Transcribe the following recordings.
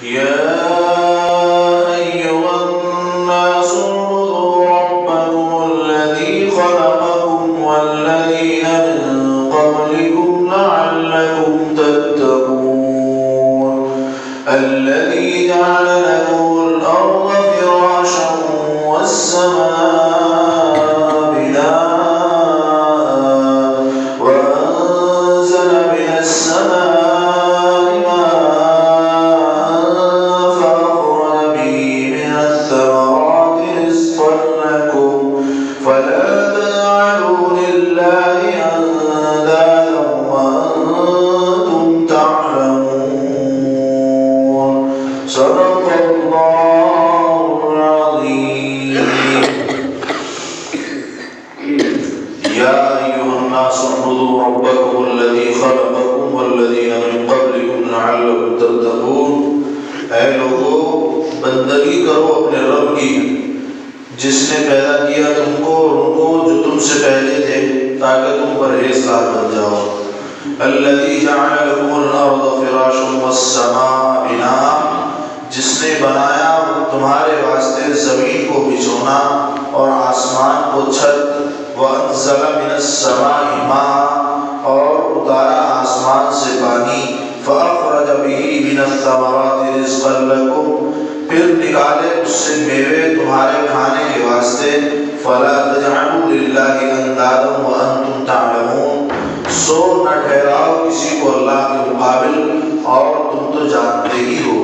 يا أيها الناس اعبدوا ربكم الذي خلقكم والذين من قبلكم لعلكم تتقون الذي جعل لكم الأرض فراشا والسماء بناء وأنزل من السماء ماء فأخرج به من الثمرات رزقا لكم فلا تجعلوا لله أندادا وأنتم تعلمون صدق الله العظيم. يا أيها الناس اعبدوا ربكم الذي خلقكم والذين من قبلكم لعلكم تتقون. اے لوگو بندگی کرو اپنے رب کی جس نے پیدا کیا تم کو اور ان کو جو تم سے پہلے تھے تاکہ تم پرہیزگار بن جاؤ. الذي جعل لكم الأرض فراشا والسماء بناء جس نے بنایا تمہارے واسطے زمین کو بچھونا اور آسمان کو چھت. وَأَنزَلَ مِنَ السَّمَاءِ مَاءً اور اتارا آسمان سے پانی. فَأَخْرَجَ بِهِ مِنَ الثَّمَرَاتِ رِزْقًا لَكُمْ پھر نکالے اس سے میوے تمہارے کھانے کے واسطے. فَلَا تَجْعَلُوا لِلَّهِ أَندَادًا وَأَنْتُمْ تَعْلَمُونَ سو نہ ٹھہراؤ کسی کو اللہ کے مقابل اور تم تو جانتے ہی ہو.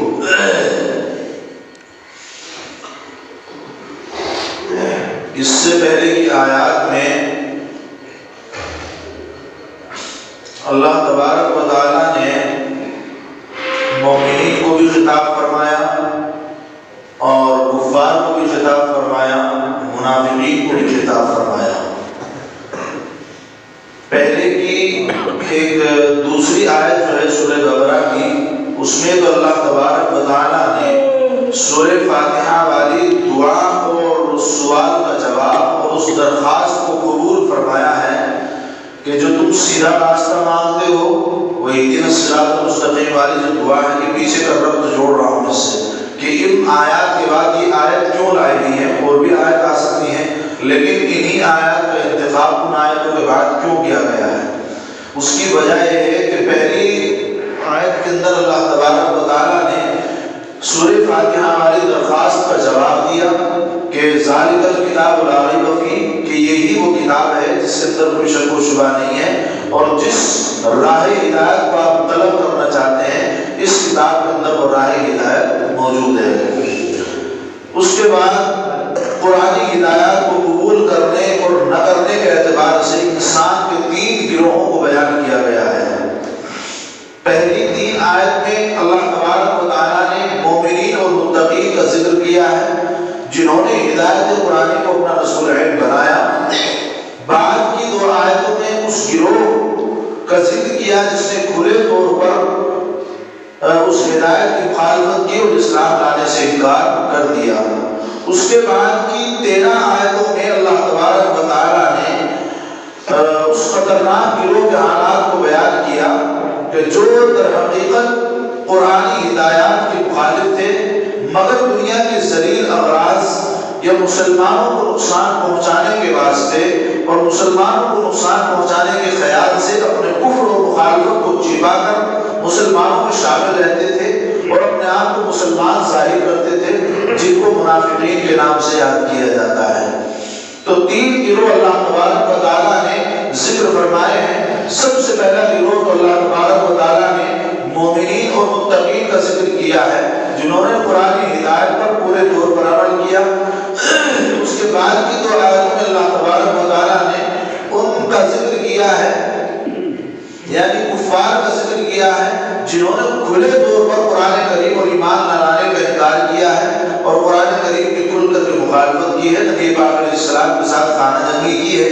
اس سے پہلے کی آیات میں اللہ تبارک و تعالیٰ نے مومنین کو بھی خطاب فرمایا اور کفار کو بھی خطاب فرمایا, منافقین کو بھی خطاب فرمایا. پہلے کی ایک دوسری آیت جو ہے سورہ بقرہ کی, اس میں تو اللہ تبارک و تعالیٰ نے سورہ فاتحہ والی دعا اور اس سوال کا جواب اور اس درخواست کو قبول فرمایا ہے کہ جو تم سیدھا راستہ مانگتے ہو وہ اہدنا الصراط المستقیم والی جو دعا ہے کہ پیچھے کا ربط جوڑ رہا ہوں اس سے کہ ان آیات کے بعد یہ آیت کیوں لائی گئی ہے. اور بھی آیت آ سکتی ہیں لیکن انہی آیات کا انتخاب ان آیتوں کے بعد کیوں کیا گیا ہے. اس کی وجہ یہ ہے کہ پہلی آیت کے اندر اللہ تبارک و تعالیٰ نے سورہ فاتحہ والی درخواست کا جواب دیا کہ ذالک الکتاب لا ریب فیہ کہ یہی وہ کتاب ہے جس کے اندر کوئی شک و شبہ نہیں ہے اور جس راہ ہدایت کو آپ طلب کرنا چاہتے ہیں اس کتاب کے اندر وہ راہ ہدایت موجود ہے. اس کے بعد قرآنی ہدایات کو قبول کرنے اور نہ کرنے کے اعتبار سے انسان کے 3 گروہوں کو بیان کیا گیا ہے. پہلی 3 آیت میں اللہ تبارک و تعالیٰ نے مومنین اور متقین کا ذکر کیا ہے جنہوں نے ہدایت قرآن کو اپنا رسول عین بنایا. بعد کی 2 آیتوں میں اس گروہ کا ذکر کیا جس نے کھلے طور پر اس ہدایت کی مخالفت کی اور اسلام لانے سے انکار کر دیا. اس کے بعد کی 13 آیتوں میں اللہ تبارک و تعالیٰ نے اس خطرناک گروہ کے حالات کو بیان کیا کہ جو در حقیقت قرآنی ہدایات کے مخالف تھے مگر دنیا کے ذلیل اغراض یا مسلمانوں کو نقصان پہنچانے کے واسطے اور مسلمانوں کو نقصان پہنچانے کے خیال سے اپنے کفر و مخالفت کو چھپا کر مسلمانوں میں شامل رہتے تھے اور اپنے آپ کو مسلمان ظاہر کرتے تھے جن کو منافقین کے نام سے یاد کیا جاتا ہے. تو 3 گروہ اللہ تبارک و تعالیٰ نے ذکر فرمائے ہیں. سب سے پہلا گروہ تو اللہ تبارک و تعالیٰ نے مومنین اور متقین کا ذکر کیا ہے جنہوں نے قرآن ہدایت پر پورے طور پر عمل کیا. اس کے بعد کی 2 آیتوں میں اللہ تبارک و تعالیٰ نے ان کا ذکر کیا ہے یعنی کفار کا ذکر کیا ہے جنہوں نے کھلے طور پر قرآن کریم اور ایمان نہ لانے کا انکار کیا ہے اور قرآن کریم کی کھل کر کے مخالفت کی ہے, نبی پاک علیہ السلام کے ساتھ خانہ جنگی کی ہے.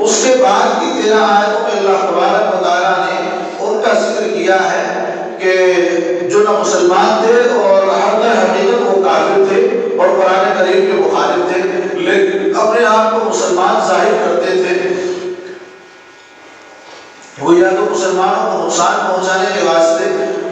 اس کے بعد کی 13 آیتوں میں اللہ تبارک و تعالیٰ نے ان کا ذکر کیا ہے کہ جو نہ مسلمان تھے اور ہر حقیقت وہ کافر تھے اور قرآن کریم کے مخالف تھے لیکن اپنے آپ کو مسلمان ظاہر کرتے تھے. وہ وہ یا تو مسلمانوں کو نقصان پہنچانے کے واسطے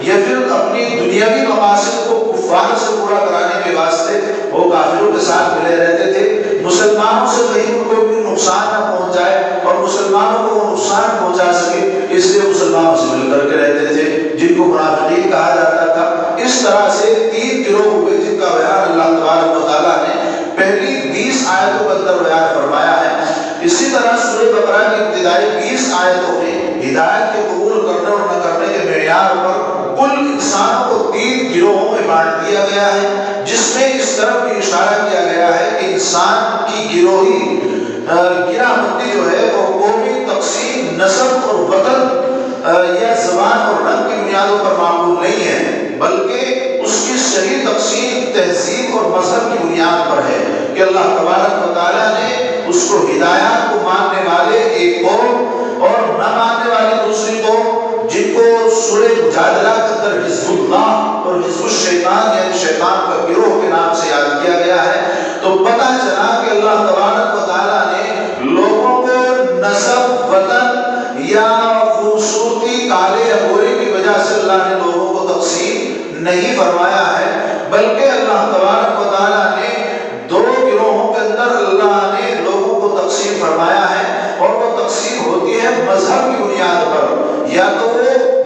یا پھر اپنی دنیاوی مقاصد کو کفار سے پورا کرانے کے واسطے وہ کافروں کے ساتھ ملے رہتے تھے۔ مسلمانوں سے کہیں ان کو بھی نقصان نہ پہنچ جائے اور مسلمانوں کو وہ نقصان پہنچا سکے، اس لیے مسلمانوں سے مل کر کے رہتے تھے، جن کو منافقین کہا جاتا تھا۔ اس طرح سے 3 گروہ ہوئے جن کا بیان اللہ تبارک و تعالیٰ نے پہلی 20 آیتوں کے اندر بیان فرمایا ہے۔ اسی طرح سورہ بقرہ کی ابتدائی 20 آیتوں میں ہدایت کے قبول کرنے اور نہ کرنے کے معیار پر کل انسانوں کو 3 گروہوں میں بانٹ دیا گیا ہے، جس میں اس طرف بھی اشارہ کیا گیا ہے کہ انسان کی گروہی گرہ بندی جو ہے وہ قومی تقسیم، نسب اور وطن یا زبان اور رنگ کی بنیادوں پر معمول نہیں ہے، بلکہ اس کی صحیح تقسیم تہذیب اور مذہب کی بنیاد پر ہے کہ اللہ تبارک و تعالیٰ نے اس کو ہدایات کو ماننے والے ایک قوم اور نہ ماننے والی دوسری قوم، جن کو سورہ مجادلہ کے اندر حزب اللہ اور حزب الشیطان یعنی شیطان کا گروہ کے نام سے یاد کیا گیا ہے، تو پتہ چلا کہ اللہ تبارک و تعالیٰ نے لوگوں کو نسب، وطن یا خوبصورتی، کالے یا گورے کی وجہ سے اللہ نے لوگوں کو تقسیم نہیں فرمایا ہے، بلکہ اللہ تبارک و تعالیٰ نے 2 گروہوں کے اندر اللہ نے لوگوں کو تقسیم فرمایا ہے، اور وہ تقسیم ہوتی ہے مذہب کی بنیاد پر، یا تو وہ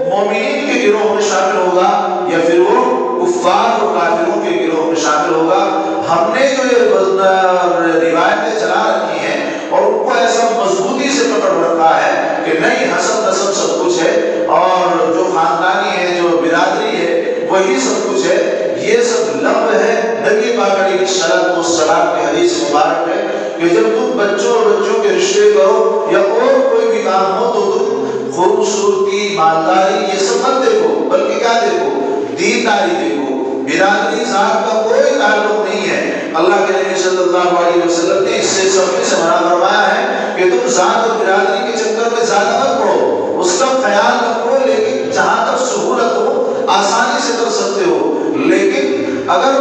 مومنین کے گروہ میں شامل ہوگا یا پھر وہ کفار اور کافروں کے گروہ میں شامل ہوگا۔ ہم نے جو یہ روایتیں چلا رکھی ہیں اور ان کو ایسا مضبوطی سے پکڑ رکھا ہے کہ نہیں، حسب نسب سب کچھ ہے اور جو خاندانی ہے، جو برادری ہے، وہی سب کچھ ہے، یہ سب لفظ ہے نبی پاک علیہ السلام کے حدیث مبارک ہے کہ جب تم بچوں اور بچوں کے رشتے کرو یا اور کوئی بھی کام ہو تو تم خوبصورتی، مالداری یہ سب مت دیکھو، بلکہ کیا دیکھو؟ دینداری دیکھو۔ برادری ذات کا کوئی تعلق نہیں ہے۔ اللہ کے نبی صلی اللہ علیہ وسلم نے اس سے سب سے منع فرمایا ہے کہ تم ذات اور برادری کے چکر میں زیادہ مت پڑو، اس کا خیال رکھو، لیکن جہاں تک سہولت ہو آسانی سے کر سکتے ہو۔ لیکن اگر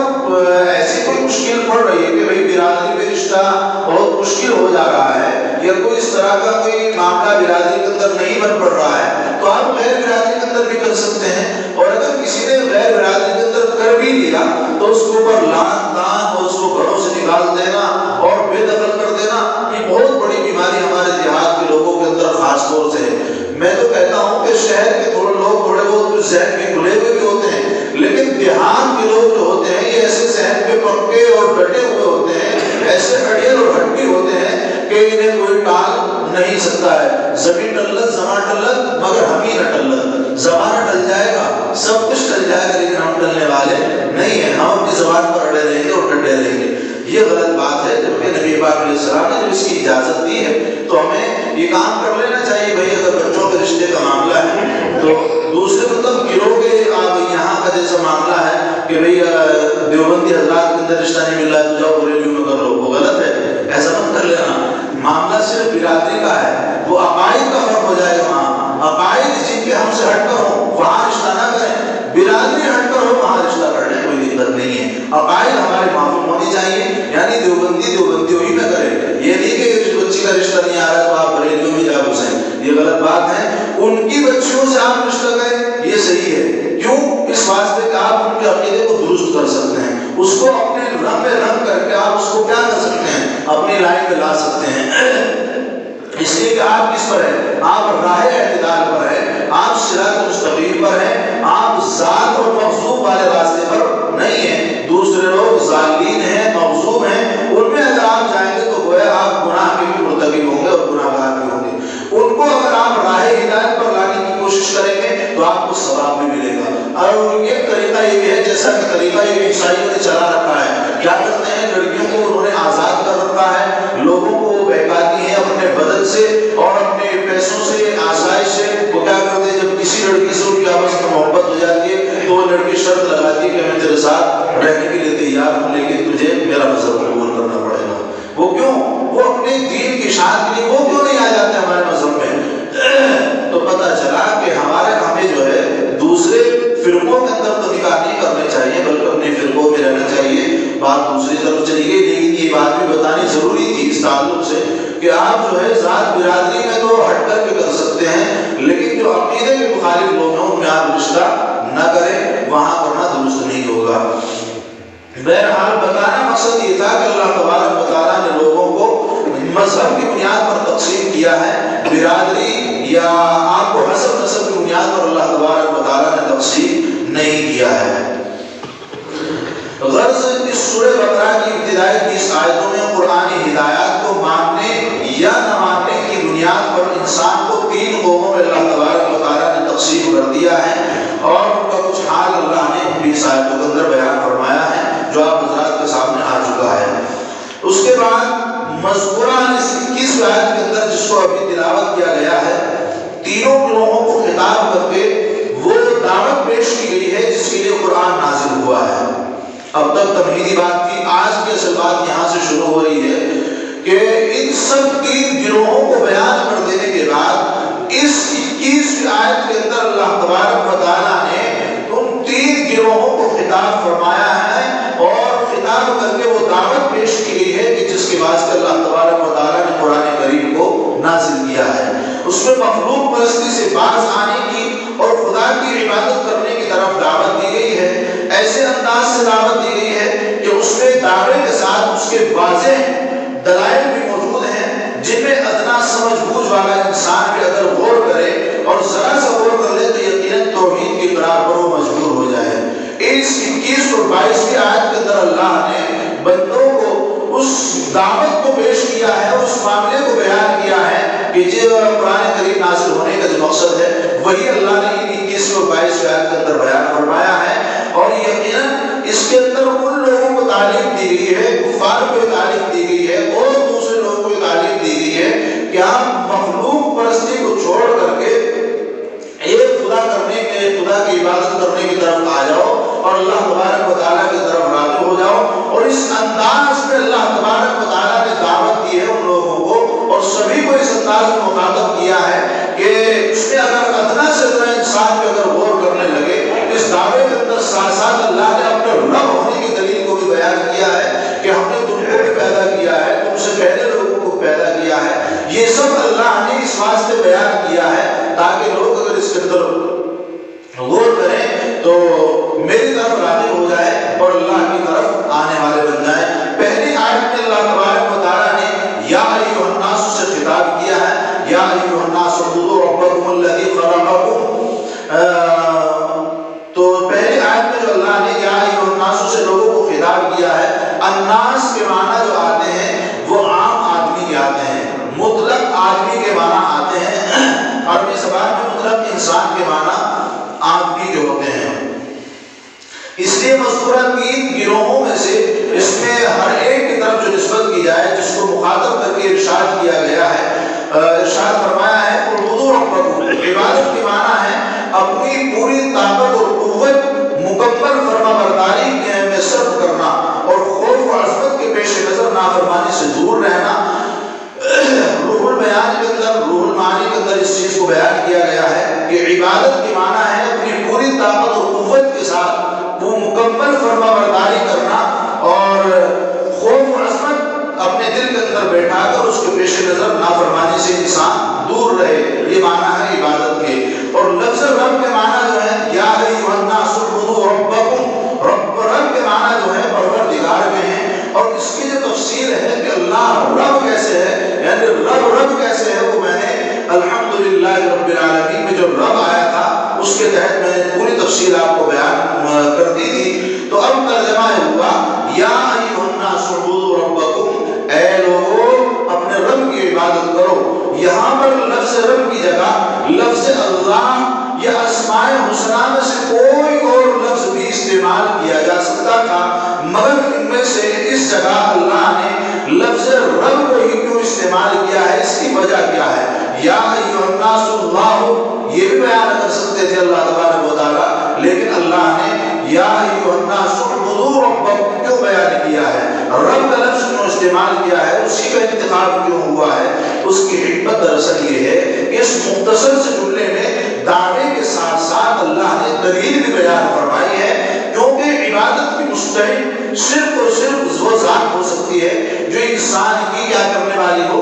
ایسی کوئی مشکل پڑ رہی ہے کہ بھئی برادری میں رشتہ بہت مشکل ہو جا رہا ہے یا کوئی اس طرح کا کوئی معاملہ برادری کے اندر نہیں بن پڑ رہا ہے، تو آپ غیر برادری کے اندر بھی کر سکتے ہیں، اور اگر کسی نے غیر برادری کے اندر کر بھی لیا تو اس کے اوپر لعن طعن اور اس کو گھروں سے نکال دینا اور بے دخل کر دینا، یہ بہت بڑی بیماری ہمارے دیہات کے لوگوں کے اندر خاص طور سے ہے۔ میں تو کہتا ہوں کہ شہر کے لوگ تھوڑے بہت ذہن میں کھلے ہوئے بھی ہوتے ہیں، لیکن دیہات کے لوگ جو ہوتے ہیں یہ ایسے ذہن پہ پکے اور ڈٹے ہوئے ہوتے ہیں، ایسے اڑیل اور ہڈی ہوتے ہیں کہ انہیں کوئی ٹال نہیں سکتا ہے۔ زمین ٹلت، زمان ٹلت، مگر ہم ہی نہ ٹلت۔ زمانہ ٹل جائے گا، سب کچھ ٹل جائے گا، لیکن ہم ٹلنے والے نہیں ہیں، ہم اپنی زبان پر اڑے رہیں گے اور ڈٹے رہیں گے۔ یہ غلط بات ہے، جبکہ نبی پاک علیہ السلام نے جب اس کی اجازت دی ہے تو ہمیں یہ کام کر لینا چاہیے۔ بھائی اگر بچوں کے رشتے کا معاملہ ہے تو دوسرے مطلب گروہ کے یہاں کا جیسا معاملہ ہے کہ بھئی دیوبندی حضرات کے اندر رشتہ نہیں مل رہا ہے تو جاؤ بریلیوں میں کر لو، وہ غلط ہے، ایسا مت کر لینا۔ معاملہ صرف برادری کا ہے، وہ عقائد کا فرق ہو جائے گا۔ وہاں عقائد جن کے ہم سے ہٹ کر ہو وہاں رشتہ نہ کریں، برادری ہٹ کر ہو وہاں رشتہ کرنے کوئی دقت نہیں ہے۔ عقائد ہمارے معلوم ہونی چاہیے، یعنی دیوبندی ہوئی نہ کرے، یہ نہیں کہ بچی کا رشتہ نہیں آ رہا تو آپ بریلیوں میں جا گھسیں، یہ غلط بات ہے۔ ان کی بچیوں سے آپ رشتہ کریں، یہ صحیح ہے۔ کیوں؟ اس واسطے کہ آپ ان کے عقیدے کو درست کر سکتے ہیں، اس کو اپنے رنگ میں رنگ کر کے آپ اس کو کیا کر سکتے ہیں، اپنی لائن میں لا سکتے ہیں۔ اس لیے کہ آپ کس پر ہیں؟ آپ راہ اعتدال پر ہیں، آپ صراط مستقیم پر ہیں، آپ ذات اور مغضوب والے راستے پر نہیں ہیں۔ دوسرے لوگ ضالین ہیں، مغضوب ہیں، ان میں اگر آپ جائیں گے تو گویا آپ گناہ کے بھی مرتکب ہوں گے اور گناہ گار بھی ہوں گے۔ ان کو اگر آپ راہ ہدایت پر لانے کی کوشش کریں گے تو آپ کو ثواب بھی ملے گا۔ اور ایک طریقہ یہ بھی ہے جیسا کہ طریقہ یہ عیسائیوں نے چلا رکھا ہے، کیا کرتے ہیں، لڑکیوں کو انہوں نے آزاد کر رکھا ہے، لوگوں کو وہ بہکاتی ہیں اپنے بدن سے اور اپنے پیسوں سے، آسائش سے۔ وہ کیا کرتے ہیں، جب کسی لڑکی سے ان کی آپس میں محبت ہو جاتی ہے تو وہ لڑکی شرط لگاتی ہے کہ میں تیرے ساتھ رہنے کے لیے تیار ہوں، لیکن تجھے میرا مذہب قبول کرنا پڑے گا۔ وہ کیوں؟ وہ اپنے دین کی شان کے لیے وہ کیوں نہیں آ جاتے ہمارے مذہب میں؟ تو پتہ چلا کہ ہمیں جو ہے دوسرے فرقوں کے اندر تو نکاح نہیں کرنے چاہیے، بلکہ اپنے فرقوں میں رہنا چاہیے۔ بات دوسری طرف چلی گئی، لیکن یہ بات بھی بتانی ضروری تھی اس تعلق سے کہ آپ جو ہے ذات برادری میں تو ہٹ کر کے کر سکتے ہیں، لیکن جو عقیدے کے مخالف لوگ ہیں ان میں آپ رشتہ نہ کریں، وہاں کرنا درست نہیں ہوگا۔ بہرحال بتانا مقصد یہ تھا کہ اللہ تبارک و تعالیٰ نے لوگوں کو مذہب کی بنیاد پر تقسیم کیا ہے، برادری یا آپ کو حسب نسب کی بنیاد پر اللہ تبارک و تعالیٰ نے تقسیم نہیں کیا ہے۔ غرض اس سورہ بقرہ کی ابتدائی 30 آیتوں میں قرآنی ہدایات کو ماننے یا نہ ماننے کی بنیاد پر انسان کو 3 قوموں میں اللہ تبارک و تعالیٰ نے تقسیم کر دیا ہے، اور ان کا کچھ حال اللہ نے 20 آیتوں کے اندر بیان فرمایا ہے جو آپ حضرات کے سامنے آ چکا ہے۔ اس کے بعد مذکورہ 21 آیت کے اندر جس کو ابھی تلاوت کیا گیا ہے، تینوں گروہوں کو خطاب کر کے وہ دعوت پیش کی گئی ہے جس کے لیے قرآن نازل ہوا ہے۔ اب تک تمہیدی بات تھی، آج کی اصل بات یہاں سے شروع ہو رہی ہے کہ ان سب 3 گروہوں کو بیان کر دینے کے بعد اس 21 آیت کے اندر اللہ تبارک و تعالیٰ نے ان 3 گروہوں کو خطاب فرمایا ہے، اور خطاب کر کے وہ دعوت پیش کی گئی ہے کہ جس کے واسطے اللہ تبارک و تعالیٰ نے قرآن کریم کو نازل کیا ہے۔ اس میں مخلوق پرستی سے باز آنے کی اور خدا کی عبادت کرنے کی طرف دعوت دی گئی ہے، ایسے انداز سے دعوت دی گئی ہے کہ اس میں دعوے کے ساتھ اس کے واضح دلائل بھی موجود ہیں جن میں ادنا سمجھ بوجھ والا انسان بھی اگر غور کرے اور ذرا سا غور کر لے تو یقیناً توحید کی قرار پر وہ مجبور ہو جائے۔ اس 21 اور 22 آیت کے اندر اللہ نے بندوں کو اس دعوت کو پیش کیا ہے، اس معاملے کو بیان کیا ہے کہ جو قرآن کریم نازل ہونے کا جو مقصد ہے وہی اللہ نے 21 اور 22 آیت کے اندر بیان فرمایا ہے، اور یقیناً اس کے اندر ان لوگوں کو تعلیم دی گئی ہے، کفار کو تعلیم دی گئی ہے اور دوسرے لوگوں کو تعلیم دی گئی ہے کہ آپ مخلوق پرستی کو چھوڑ کر کے ایک خدا کی عبادت کرنے کی طرف آ جاؤ اور اللہ تبارک و تعالیٰ کی طرف راغب ہو جاؤ۔ اور اس انداز میں اللہ تبارک و تعالیٰ نے دعوت دی ہے ان لوگوں کو، اور سبھی کو اس انداز میں مخاطب کیا ہے کہ اس میں اگر ادنا سے ادنا انسان بھی اگر غور کرنے لگے اس دعوے کے اندر ساتھ ساتھ اللہ نے اپنے رب ہونے کی دلیل کو بھی بیان کیا ہے کہ ہم نے تم کو بھی پیدا کیا ہے، تم سے پہلے لوگوں کو پیدا کیا ہے۔ یہ سب اللہ نے اس واسطے بیان کیا ہے تاکہ لوگ اگر اس کے اندر غور کریں تو میری طرف راغب ہو جائے اور اللہ کی طرف آنے والے بن جائیں۔ پہلی آیت میں اللہ تبارک و تعالیٰ نے یا ایھا الناس سے خطاب کیا ہے، یا ایھا الناس اعبدوا ربکم الذی خلقکم۔ تو پہلی آیت میں جو اللہ نے یا ایھا الناس سے لوگوں کو خطاب کیا ہے، الناس کے معنی جو آتے ہیں وہ عام آدمی کے آتے ہیں، مطلق آدمی کے معنی آتے ہیں، عربی زبان میں مطلق انسان کے معنی آدمی کے ہوتے ہیں۔ اس لیے مذکورہ 3 گروہوں میں سے اس میں ہر ایک کی طرف جو نسبت کی جائے جس کو مخاطب کر کے ارشاد کیا گیا ہے، ارشاد فرمایا ہے اعبدوا ربکم، عبادت کے معنی ہے اپنی پوری طاقت اور قوت مکمل فرما برداری میں صرف کرنا اور خوف و عظمت کے پیش نظر نافرمانی سے دور رہنا۔ روح البیان کے اندر، روح المعانی کے اندر اس چیز کو بیان کیا گیا ہے کہ عبادت کے معنی ہے اپنی پوری طاقت اور قوت کے ساتھ وہ مکمل فرما برداری کرنا اور خوف و عظمت اپنے دل کے اندر بیٹھا کر اس کے پیش نظر نافرمانی سے انسان دور رہے، یہ معنی ہے عبادت کے۔ اور لفظ رب کے معنی جو ہے یا ایھا الناس اعبدوا ربکم، رب کے معنی جو ہے پروردگار کے ہیں، اور اس کی جو تفسیر ہے کہ اللہ رب کیسے ہے، یعنی رب کیسے ہے، وہ میں نے الحمدللہ رب العالمین میں جو رب آیا تھا اس کے تحت میں نے پوری تفصیل آپ کو بیان کر دی تھی۔ تو اب ترجمہ ہوا یا ایھا الناس اعبدوا ربکم، اے لوگوں اپنے رب کی عبادت کرو۔ یہاں پر لفظ رب کی جگہ لفظ اللہ یا اسماء الحسنی میں سے کوئی اور لفظ بھی استعمال کیا جا سکتا تھا، مگر ان میں سے اس جگہ اللہ نے لفظ رب کو ہی کیوں استعمال کیا ہے، اس کی وجہ کیا ہے؟ یا ایھا الناس اللہ یہ بھی بیان کر سکتے تھے اللہ تبارک و تعالیٰ، لیکن اللہ نے یا ایھا الناس اعبدوا ربکم کیوں بیان کیا ہے، رب کا لفظ کیوں استعمال کیا ہے، اسی کا انتخاب کیوں ہوا ہے؟ اس کی حکمت دراصل یہ ہے کہ اس مختصر سے جملے میں دعوے کے ساتھ ساتھ اللہ نے دلیل بھی بیان فرمائی ہے، کیونکہ عبادت کی مستحق صرف اور صرف وہ ذات ہو سکتی ہے جو انسان کی کیا کرنے والی ہو،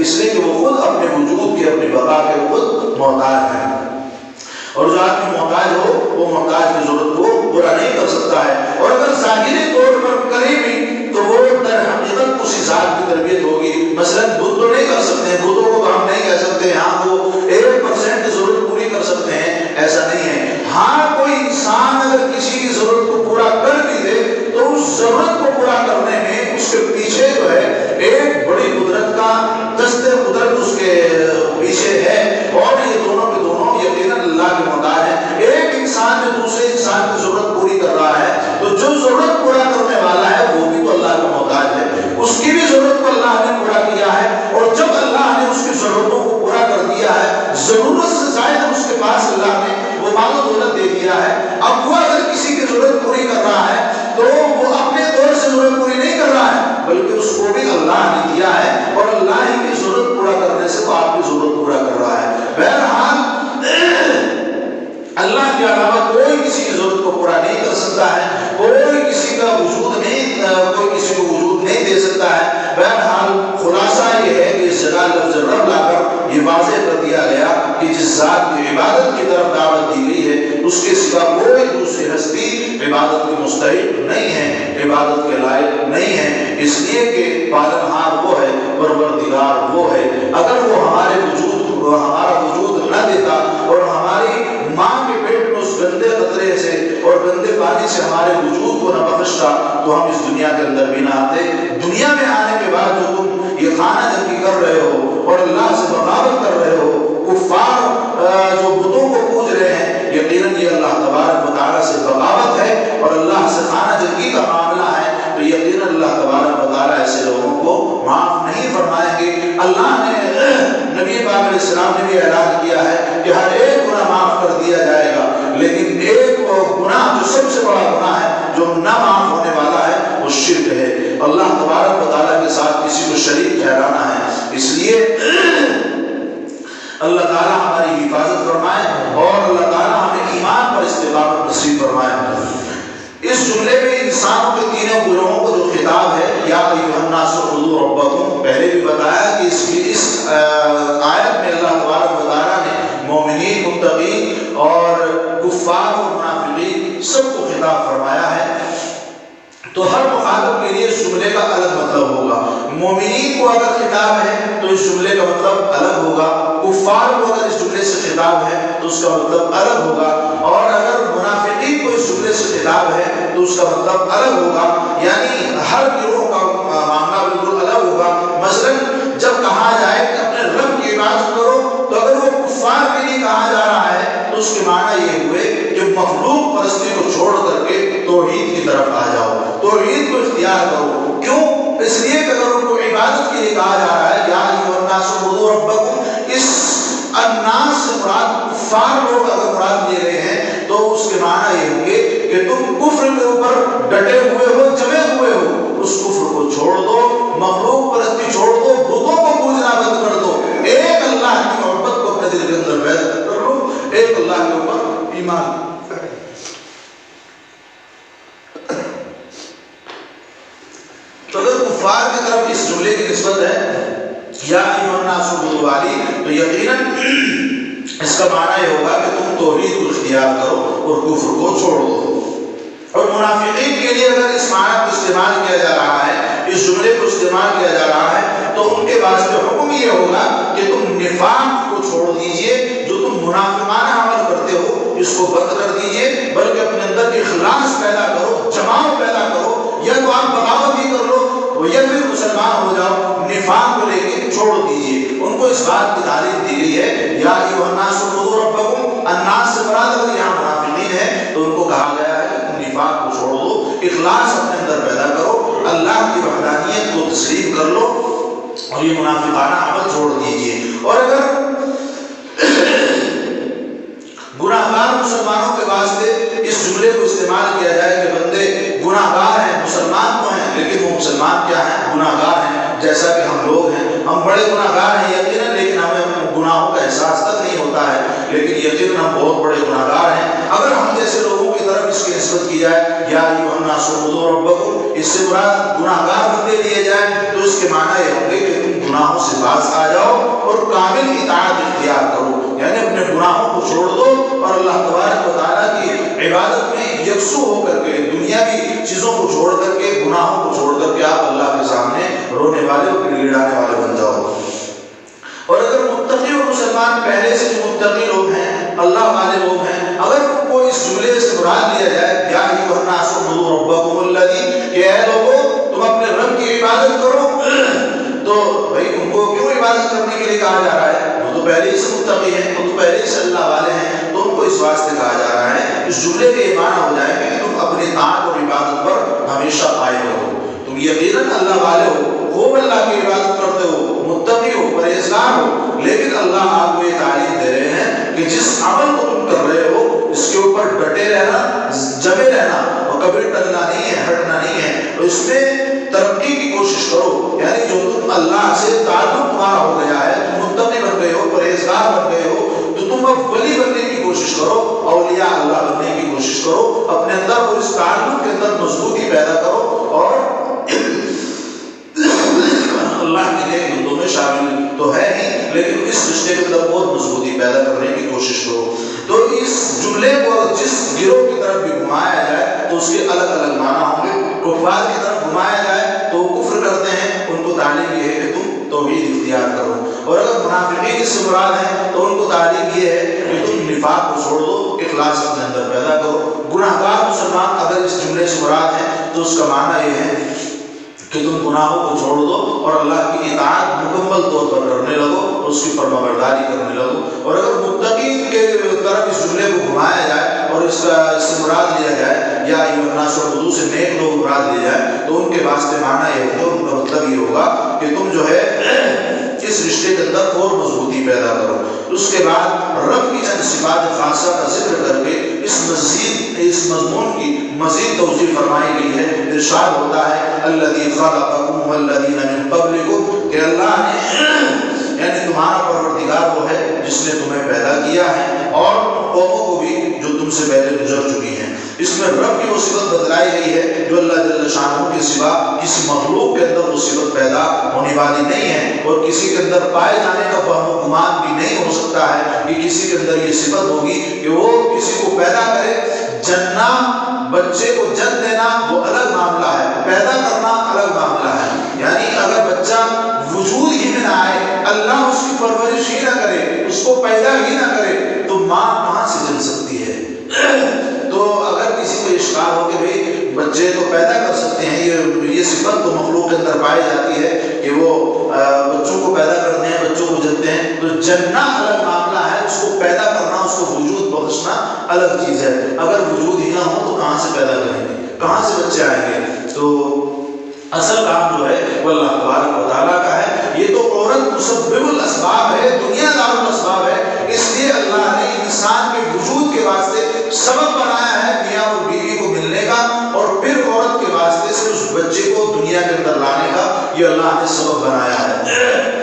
اس لیے کہ وہ خود اپنے وجود کے، اپنی بقا کے خود محتاج ہیں، اور جو آدمی محتاج ہو وہ محتاج کی ضرورت کو پورا نہیں کر سکتا ہے، اور اگر ظاہری طور پر کرے بھی تو وہ در حقیقت اسی ذات کی تربیت ہوگی۔ مثلا بت تو نہیں کر سکتے ہیں، بتوں کو تو ہم نہیں کہہ سکتے ہاں وہ 1% کی ضرورت پوری کر سکتے ہیں، ایسا نہیں ہے۔ ہاں کوئی انسان اگر کسی کی ضرورت کو پورا کر بھی دے تو اس ضرورت کو پورا کرنے میں اس کے پیچھے جو ہے ایک بڑی قدرت کا دست قدرت اس کے پیچھے ہے، اور یہ دونوں کے دونوں یقیناً اللہ کے محتاج ہیں۔ ایک انسان جو دوسرے انسان کی ضرورت پوری کر رہا ہے تو جو ضرورت پورا کرنے والا ہے وہ بھی تو اللہ کا محتاج ہے، اس کی بھی ضرورت کو اللہ نے پورا کیا ہے، اور جب اللہ نے اس کی ضرورتوں کو پورا کر دیا ہے، ضرورت سے زائد اس کے پاس اللہ نے وہ مال و دولت دے دیا ہے، اب وہ اگر کسی کی ضرورت پوری کر رہا ہے تو وہ اپنے طور سے ضرورت پوری نہیں کر رہا ہے، بلکہ اس کو بھی اللہ نے دیا ہے، اور اللہ ہی کی ضرورت پورا کرنے سے وہ آپ کی ضرورت پورا کر رہا ہے۔ بہرحال اللہ کے علاوہ کوئی کسی کی ضرورت کو پورا نہیں کر سکتا ہے، کوئی کسی کا وجود نہیں، کوئی کسی کو وجود نہیں دے سکتا ہے۔ بہرحال خلاصہ یہ ہے کہ اس جگہ لفظ رب لا کر یہ واضح کر دیا گیا کہ جس ذات کی عبادت کی طرف دعوت دی گئی ہے اس کے سوا کوئی دوسری ہستی عبادت کے مستحق نہیں ہے، عبادت کے لائق نہیں ہے، اس لیے کہ پالنہار وہ ہے، پروردگار وہ ہے۔ اگر وہ ہمارا وجود نہ دیتا اور ہماری ماں کے پیٹ میں اس گندے قطرے سے اور گندے پانی سے ہمارے وجود کو نہ بخشتا تو ہم اس دنیا کے اندر بھی نہ آتے۔ دنیا میں آنے کے بعد جو تم یہ خانہ جنگی کر رہے ہو اور اللہ سے بغاوت کر رہے ہو، کفار جو بتوں کو پوج رہے ہیں، یقیناً یہ اللہ تبارک و تعالیٰ سے بغاوت ہے اور اللہ سے خانہ جنگی کا معاملہ ہے، تو یقیناً اللہ تبارک و تعالیٰ ایسے لوگوں کو معاف نہیں فرمائیں گے۔ اللہ نے نبی پاک علیہ السلام نے بھی اعلان کیا ہے کہ ہر ایک گناہ معاف کر دیا جائے گا، لیکن ایک گناہ جو سب سے بڑا گناہ ہے جو نہ معاف ہونے والا ہے وہ شرک ہے۔ اللہ تبارک و تعالیٰ کے ساتھ کسی کو شریک ٹھہرانا ہے، اس لیے اللہ تعالیٰ ہماری حفاظت فرمائے اور اللہ تعالیٰ ہمیں ایمان پر استقامت نصیب فرمائے۔ اس جملے میں انسانوں کے تینوں گروہوں کو جو خطاب ہے، یا ایھا الناس اعبدوا ربکم، پہلے بھی بتایا کہ اس آیت میں اللہ تبارک و تعالیٰ نے مومنین، متقین اور کفار اور منافقین سب کو خطاب فرمایا ہے، تو ہر مخاطب کے لیے اس جملے کا الگ مطلب ہوگا۔ مومنین کو اگر خطاب ہے تو اس جملے کا مطلب الگ ہوگا، کفار کو اگر اس جملے سے خطاب ہے تو اس کا مطلب الگ ہوگا، اور اگر منافقین کو اس جملے سے خطاب ہے تو اس کا مطلب الگ ہوگا، یعنی ہر گروہ کا معاملہ بالکل الگ ہوگا۔ مثلا جب کہا جائے کہ اپنے رب کی عبادت کرو تو اگر وہ کفار کے لیے کہا جا رہا ہے تو اس کے معنی یہ ہوئے کہ مخلوق پرستی کو چھوڑ کر کے توحید کی طرف آ جاؤ، توحید کو اختیار کرو۔ کیوں؟ اس لیے کہ اگر ان کو عبادت کے لیے کہا جا رہا ہے، یا ایھا الناس اعبدوا ربکم، اس الناس سے مراد کفار لوگ اگر مراد لے رہے ہیں تو اس کے معنی یہ ہوں گے کہ تم کفر کے اوپر ڈٹے ہوئے ہو، جمے ہوئے ہو، اس کفر کو چھوڑ دو، مخلوق پرستی چھوڑ دو، بتوں کو پوجنا بند کر دو، ایک اللہ کی محبت کو اپنے دل کے اندر پیدا کر لو، ایک اللہ کے اوپر ایمان۔ تو اگر کفار کی طرف اس جملے کی نسبت ہے یا ایھا الناس اعبدوا والی، تو یقیناً اس کا معنی یہ ہوگا کہ تم توحید کو اختیار کرو اور کفر کو چھوڑ دو۔ اور منافقین کے لیے اگر اس معنی کو استعمال کیا جا رہا ہے، اس جملے کو استعمال کیا جا رہا ہے، تو ان کے واسطے حکم یہ ہوگا کہ تم نفاق کو چھوڑ دیجئے، جو تم منافقانہ عمل کرتے ہو اس کو بند کر دیجئے، بلکہ اپنے اندر اخلاص پیدا کرو، جماؤ پیدا کرو، یا تو آپ بغاوت ہی کر لو یا پھر مسلمان ہو جاؤ، نفاق کو لے کے چھوڑ دیجئے۔ ان کو اس بات کی تعلیم دی گئی ہے، یا ایھا الناس اعبدوا ربکم، الناس سے مراد اگر یہاں منافقین ہے تو ان کو کہا گیا ہے کہ تم نفاق کو چھوڑ دو، اخلاص اپنے اندر پیدا کرو، اللہ کی وحدانیت کو تسلیم کر لو اور یہ منافقانہ عمل چھوڑ دیجئے۔ اور اگر گناہگار مسلمانوں کے واسطے اس جملے کو استعمال کیا جائے کہ بندے گناہگار ہیں، مسلمان تو ہیں لیکن وہ مسلمان کیا ہیں؟ گناہگار ہیں، جیسا کہ ہم لوگ ہیں، ہم بڑے گناہگار ہیں یقیناً، لیکن ہمیں گناہوں کا احساس تک نہیں ہوتا ہے، لیکن یقیناً ہم بہت بڑے گناہگار ہیں۔ اگر ہم جیسے لوگوں کی طرف اس کی نسبت کی جائے، یا ایھا الناس اعبدوا ربکم، اس سے مراد گناہگار بندے لیے جائیں تو اس کے معنی یہ ہوں گے کہ تم گناہوں سے باز آ جاؤ اور کامل اطاعت اختیار کرو، یعنی اپنے گناہوں کو چھوڑ دو اور اللہ تبارک و تعالیٰ کی عبادت میں یکسو ہو کر کے، دنیاوی چیزوں کو چھوڑ کر کے، گناہوں کو چھوڑ کر کے آپ اللہ کے سامنے رونے والے اور گڑگڑانے والے بن جاؤ۔ اور اگر متقی اور مسلمان پہلے سے جو متقی لوگ ہیں، اللہ والے لوگ ہیں، اگر ان کو اس جملے سے مراد لیا جائے یا ایھا الناس اعبدوا ربکم الذی، کہ اے لوگوں تم اپنے رب کی عبادت کرو، تو بھائی ان کو کیوں عبادت کرنے کے لیے کہا جا رہا ہے؟ وہ تو پہلے ہی سے متقی ہیں، وہ تو پہلے ہی سے اللہ والے ہیں، تو ان کو اس واسطے کہا جا رہا ہے اس جملے کے معنی ہو جائے کہ تم اپنی طاعت اور عبادت پر ہمیشہ قائم رہو، تم یقیناً اللہ والے ہو، خوب اللہ کی عبادت کرتے ہو، متقی ہو، پرہیزگار ہو، لیکن اللہ آپ کو یہ تعلیم دے رہے ہیں کہ جس عمل کو تم کر رہے ہو اس کے اوپر ڈٹے رہنا، جمے رہنا، اور کبھی ٹلنا نہیں ہے، ہٹنا نہیں ہے، اور اس میں ترقی کی کوشش کرو، یعنی جو تم اللہ سے تعلق تمہارا ہو گیا ہے، تم متقی بن گئے ہو، پرہیزگار بن گئے ہو، تو تم اب ولی بننے کی کوشش کرو، اولیاء اللہ بننے کی کوشش کرو، اپنے اندر اور اس تعلق کے اندر مضبوطی پیدا کرو، اور اللہ کے لیے بندوں میں شامل تو ہے ہی، لیکن اس رشتے کے اندر اور مضبوطی پیدا کرنے کی کوشش کرو۔ تو اس جملے کو جس گروہ کی طرف بھی گھمایا جائے تو اس کے الگ الگ معنی ہوں گے۔ کفار کی طرف گھمایا جائے تو وہ کفر کرتے ہیں، ان کو تعلیم یہ ہے کہ تم توحید اختیار کرو، اور اگر منافقین اس سے مراد ہیں تو ان کو تعلیم یہ ہے کہ تم نفاق کو چھوڑ دو، اخلاص اپنے اندر پیدا کرو۔ گناہگار مسلمان اگر اس جملے سے مراد ہے تو اس کا معنی یہ ہے کہ تم گناہوں کو چھوڑ دو اور اللہ کی اطاعت مکمل طور پر کرنے لگو اور اس کی فرمانبرداری کرنے لگو۔ اور اگر متقین کے طرف اس جملے کو گھمایا جائے اور اس سے مراد لیا جائے یا ایھا الناس اعبدوا سے نیک لوگ مراد لیا جائے تو ان کے واسطے معنی یہ ہوگا، ان کا مطلب یہ ہوگا کہ تم جو ہے اس رشتے کے اندر اور مضبوطی پیدا کرو۔ اس کے بعد رب کی چند صفات خاصہ کا ذکر کر کے اس مضمون کی مزید توضیح فرمائی گئی ہے۔ ارشاد ہوتا ہے الذی خلقکم والذین من قبلکم، کہ اللہ نے یعنی تمہارا پروردگار وہ ہے جس نے تمہیں پیدا کیا ہے اور قوموں کو بھی جو تم سے پہلے گزر چکی ہیں۔ اس میں رب کی وہ صفت بتلائی گئی ہے جو اللہ جل شانہ کے سوا کسی مخلوق کے اندر وہ صفت پیدا ہونے والی نہیں ہے، اور کسی کے اندر پائے جانے کا فہم و گمان بھی نہیں ہو سکتا ہے کہ کسی کے اندر یہ صفت ہوگی کہ وہ کسی کو پیدا کرے۔ جننا، بچے کو جن دینا وہ الگ معاملہ ہے، پیدا کرنا الگ معاملہ ہے، یعنی اگر بچہ وجود ہی میں نہ آئے، اللہ اس کی پرورش ہی نہ کرے، اس کو پیدا ہی نہ کرے تو ماں کہاں سے جن سکتی ہے؟ تو اگر کسی کو اشکال ہو کہ بھئی بچے تو پیدا کر سکتے ہیں، یہ صفت تو مخلوق کے اندر پائی جاتی ہے کہ وہ بچوں کو پیدا کرتے ہیں، بچوں کو جنتے ہیں، تو جننا الگ معاملہ ہے، اس کو پیدا کرنا، اس کو وجود بخشنا الگ چیز ہے۔ اگر وجود ہی نہ ہو تو کہاں سے پیدا کریں گے، کہاں سے بچے آئیں گے؟ تو اصل کام جو ہے وہ اللہ تبارک و تعالیٰ کا ہے۔ یہ تو عورت مسبب الاسباب ہے، دنیا دار الاسباب ہے، اس لیے اللہ نے انسان کے وجود کے واسطے سبب بنایا ہے میاں اور بیوی کو ملنے کا، اور پھر عورت کے واسطے سے اس بچے کو دنیا کے اندر لانے کا یہ اللہ نے سبب بنایا ہے۔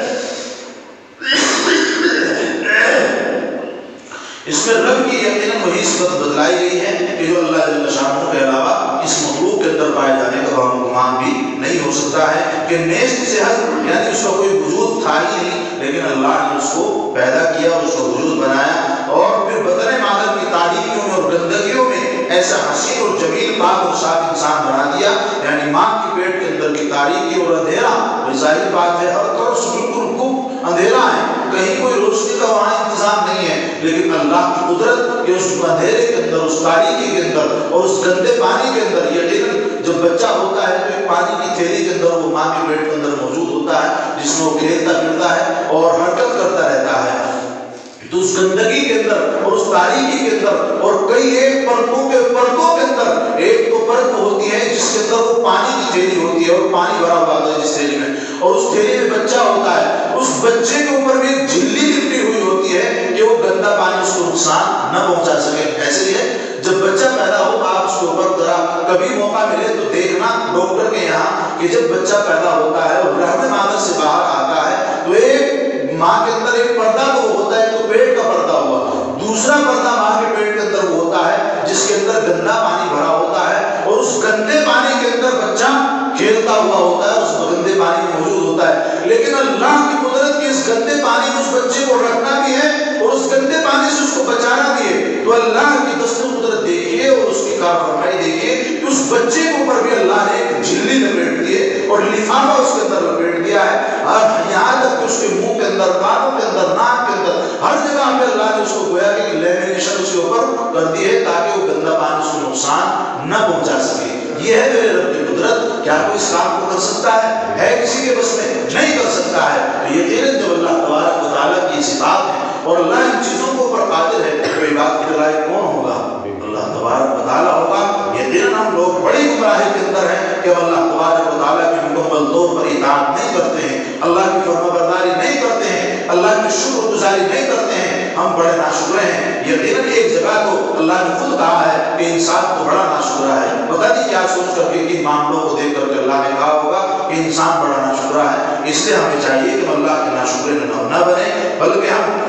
اس میں رب کی یقیناً وہی صفت بتلائی گئی ہے کہ جو اللہ جل شانہ کے علاوہ اس مخلوق کے اندر پائے جانے کا وہم گمان بھی نہیں ہو سکتا ہے، کہ نیز کی صحت یعنی اس کا کوئی وجود تھا ہی نہیں، لیکن اللہ نے اس کو پیدا کیا اور اس کا وجود بنایا، اور پھر بطن مادر کی تاریکیوں میں اور گندگیوں میں ایسا حسین اور جمیل پاک اور صاف انسان بنا دیا، یعنی ماں کی پیٹ کے اندر کی تاریکی اور اندھیرا ظاہر بات ہے، ہر طرف سے بالکل گپ اندھیرا ہے، کہیں کوئی روشنی کا وہاں انتظام نہیں ہے، لیکن اللہ کی قدرت کہ اس اندھیرے کے اندر، اس تاریکی کے اندر اور اس گندے پانی کے اندر، یقیناً جب بچہ ہوتا ہے تو ایک پانی کی تھیلی کے اندر وہ ماں کے پیٹ کے اندر موجود ہوتا ہے جس میں وہ کھیلتا پھرتا ہے اور حرکت کرتا رہتا ہے، تو اس گندگی کے اندر اور اس تاریکی کے اندر اور کئی ایک پرتوں کے اندر ایک تو پرت ہوتی ہے جس کے اندر وہ پانی کی تھیلی ہوتی ہے اور پانی بھرا ہوا ہوتا ہے جس تھیلی میں، اور اس تھیلی میں بچہ ہوتا ہے، اس بچے کے اوپر بھی ایک جھلی لپٹی ہوئی ہوتی ہے کہ وہ گندا پانی اس کو نقصان نہ پہنچا سکے۔ ایسے ہی ہے جب بچہ پیدا ہو آپ اس کے اوپر ذرا کبھی موقع ملے تو دیکھنا ڈاکٹر کے یہاں کہ جب بچہ پیدا ہوتا ہے اور رحم مادر سے باہر آتا ہے تو ایک ماں کے اندر ایک پردہ تو ہوتا ہے، تو پیٹ کا پردہ ہوا، دوسرا پردہ ماں کے پیٹ کے اندر وہ ہوتا ہے جس کے اندر گندا پانی بھرا ہوتا ہے، اور اس گندے پانی کے اندر بچہ لیکن اللہ کی قدرت کے اس گندے پانی میں اس بچے کو رکھنا بھی ہے اور اس گندے پانی سے اس کو بچانا بھی ہے. تو اللہ کی دستور قدرت دیکھیے اور اس کی کارفرمائی دیکھیے کہ اس بچے کے اوپر بھی اللہ نے ایک جھلی لپیٹ دی ہے اور لفافہ اس کے اندر لپیٹ دیا ہے، اور یہاں تک کہ اس کے منہ کے اندر، کانوں کے اندر، ناک کے اندر، ہر جگہ پہ اللہ نے اس کو گویا کہ لیمینیشن اس کے اوپر کر دی ہے تاکہ وہ گندا پانی اس کو نقصان نہ پہنچا سکے. یہ ہے میرے رب کی قدرت. کیا کوئی اس کام کو کر سکتا ہے کسی کے بس میں؟ نہیں کر سکتا ہے. تو یقیناً جو اللہ تبارک و تعالیٰ کی صفات ہے اور اللہ ان چیزوں کو اوپر قادر ہے، تو عبادت کے لائق کون ہوگا؟ اللہ تبارک و تعالیٰ ہوگا. یقیناً ہم لوگ بڑی گمراہی کے اندر ہیں کہ ہم اللہ تبارک و تعالیٰ کی مکمل طور پر اطاعت نہیں کرتے ہیں، اللہ کی فرما برداری نہیں کرتے ہیں، اللہ کی شکر گزاری نہیں کرتے ہیں. ہم بڑے ناشکرے ہیں. یقیناً ایک جگہ تو اللہ نے خود کہا ہے کہ انسان تو بڑا ناشکرا ہے. پتہ نہیں کیا سوچ کر کے ان معاملوں کو دیکھ کر کے اللہ نے کہا ہوگا کہ انسان بڑا ناشکرا ہے. اس لیے ہمیں چاہیے کہ ہم اللہ کے ناشکرے نہ بنے، بلکہ ہم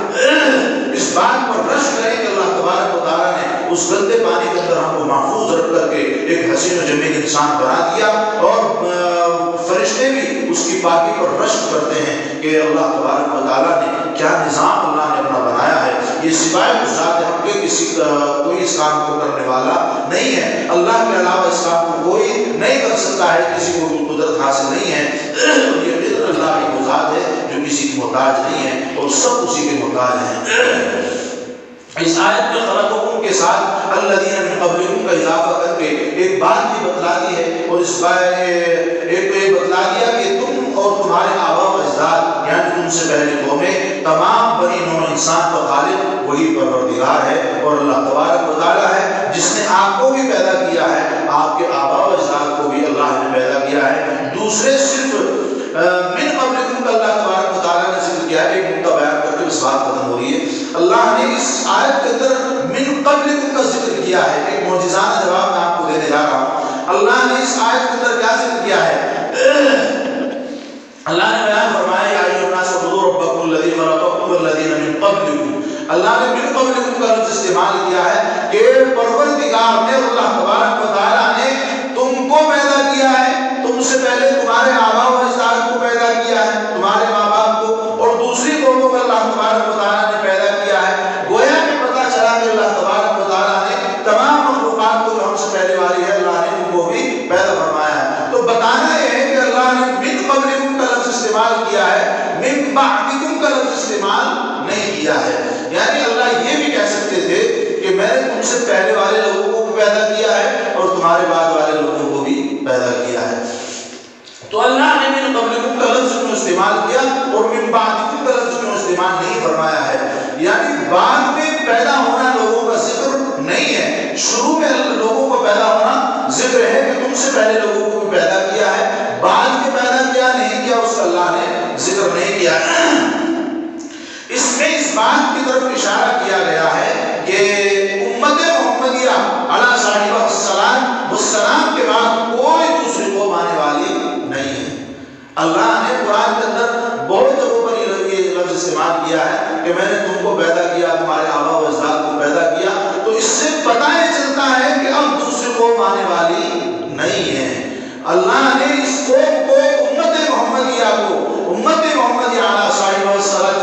اس بات پر رشک کریں کہ اللہ تبارک و تعالیٰ نے اس گندے پانی کے اندر ہم کو محفوظ رکھ کر کے ایک حسین و جمیل انسان بنا دیا، اور فرشتے بھی اس کی پاکی پر رشک کرتے ہیں کہ اللہ تبارک و تعالیٰ نے کیا نظام اللہ نے اپنا بنایا ہے. یہ سوائے ذات حق کے کسی کوئی اس کام کو کرنے والا نہیں ہے. اللہ کے علاوہ اس کام کو کوئی نہیں کر سکتا ہے، کسی کو بھی قدرت حاصل نہیں ہے. یہ قدرت اللہ کی ذات ہے جو کسی کی محتاج نہیں ہے اور سب اسی کے محتاج ہیں. اس آیت میں خلقکم کے ساتھ الذین من قبلکم کا اضافہ کر کے ایک بات بھی بتلا دی ہے، اور اس بات ایک بتلا دیا کہ تم اور تمہارے آبا و اجداد یعنی تم سے پہلے قومیں تمام بنی نوع انسان کا خالق وہی پروردگار ہے اور اللہ تبارک و تعالیٰ ہے جس نے آپ کو بھی پیدا کیا ہے، آپ کے آبا و اجداد کو بھی اللہ نے پیدا کیا ہے. دوسرے صرف من قبلکم کا اللہ تبارک و تعالیٰ نے ذکر کیا ہے. ایک نقطہ بیان کر کے اس بات ختم ہو رہی ہے. اللہ نے اس آیت کے اندر من قبلکم کا ذکر کیا ہے. ایک معجزانہ جواب میں آپ کو دینے جا رہا ہوں. اللہ نے اس آیت کے اندر کیا ذکر کیا ہے؟ اللہ نے بیان فرمایا یا ایھا الناس اعبدوا ربکم الذی خلقکم والذین من قبلکم. اللہ نے من قبلکم کا لفظ استعمال کیا ہے کہ پروردگار نے، اللہ تبارک و تعالیٰ نے تم کو پیدا کیا ہے، تم سے پہلے تمہارے آبا و اجداد کو پیدا کیا ہے، تمہارے ماں باپ کو، اور دوسری قوموں کو اللہ تبارک و تعالیٰ نے پیدا کیا ہے. گویا کہ پتہ چلا کہ اللہ تبارک و تعالیٰ نے تمام مخلوقات کو جو ہم سے پہلے والی ہے اللہ نے ان کو بھی پیدا فرمایا ہے. تو بتانا یہ ہے کہ اللہ نے من قبلکم کا لفظ استعمال کیا ہے، من بعدکم کا لفظ استعمال نہیں کیا ہے. یعنی اللہ یہ بھی کہہ سکتے تھے کہ میں نے تم سے پہلے والے لوگوں کو پیدا کیا ہے اور تمہارے بعد والے لوگوں کو بھی پیدا کیا ہے. تو اللہ نے من قبلکم کا لفظ کیوں استعمال کیا اور من بعدکم کا لفظ کیوں استعمال نہیں فرمایا ہے؟ یعنی بعد میں پیدا ہونا لوگوں کا ذکر نہیں ہے، شروع میں لوگوں کو پیدا ہونا ذکر ہے کہ تم سے پہلے لوگوں کو بھی پیدا کیا ہے. بعد میں پیدا کیا نہیں کیا اس کا اللہ نے ذکر نہیں کیا. اس میں اس بات کی طرف اشارہ کیا گیا ہے کہ امت محمدیہ علیہ صاحبہ السلام کے بعد کوئی دوسری قوم آنے والی نہیں ہے. اللہ نے قرآن کے اندر بہت جگہوں پر یہ لفظ استعمال کیا ہے کہ میں نے تم کو پیدا کیا، تمہارے آبا و اجداد کو پیدا کیا. تو اس سے پتہ یہ چلتا ہے کہ اب دوسری قوم آنے والی نہیں ہے. اللہ نے اس قوم کو، امت محمدیہ کو، امت محمدیہ علیہ صاحبہ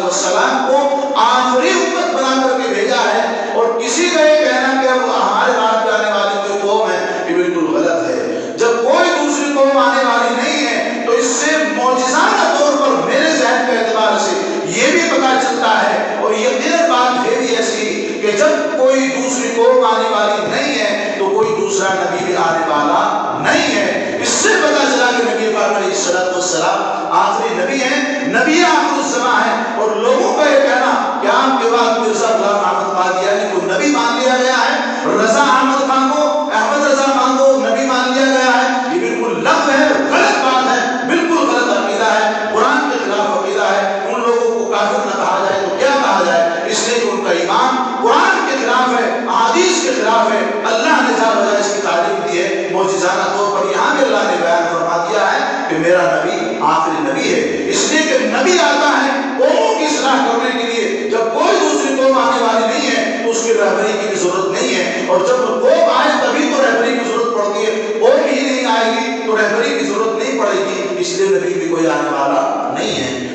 السلام کو آخری امت بنا کر کے بھیجا ہے. اور کسی کا یہ کہنا کہ اب ہمارے بعد آنے والی کوئی قوم ہے یہ بالکل غلط ہے. جب کوئی دوسری قوم آنے والی نہیں ہے تو اس سے معجزانہ طور پر میرے ذہن کے اعتبار سے یہ بھی پتہ چلتا ہے، اور یقیناً بات ہے بھی ایسی کہ جب کوئی دوسری قوم آنے والی نہیں ہے تو کوئی دوسرا نبی بھی آنے والا نہیں ہے. اس سے پتہ چلا کہ نبی پاک علیہ السلام آخری نبی ہیں، نبی آخر الزمان ہے. اور لوگوں کا یہ کہنا کہ آپ کے بعد مرزا غلام احمد قادیانی کو نبی مان لیا گیا ہے، رضا احمد خان کو، احمد رضا خان کو نبی مان لیا گیا ہے، یہ بالکل لغو ہے، غلط بات ہے، بالکل غلط عقیدہ ہے، قرآن کے خلاف عقیدہ ہے. ان لوگوں کو کافر نہ کہا جائے تو کیا کہا جائے؟ اس لیے کہ ان کا ایمان قرآن کے خلاف ہے، احادیث کے خلاف ہے. اللہ نے جا بجا اس کی تعلیم دی ہے معجزانہ طور پر. یہاں بھی اللہ نے بیان فرما دیا ہے کہ میرا نبی آخری نبی ہے. اس لیے کہ نبی آتا ہے قوموں کی اصلاح کرنے کے لیے. جب کوئی دوسری قوم آنے والی نہیں ہے تو اس کی رہبری کی بھی ضرورت نہیں ہے، اور جب قوم آئے تبھی تو رہبری کی ضرورت پڑتی ہے. قوم ہی نہیں آئے گی تو رہبری کی ضرورت نہیں پڑے گی. اس لیے نبی بھی کوئی آنے والا نہیں ہے.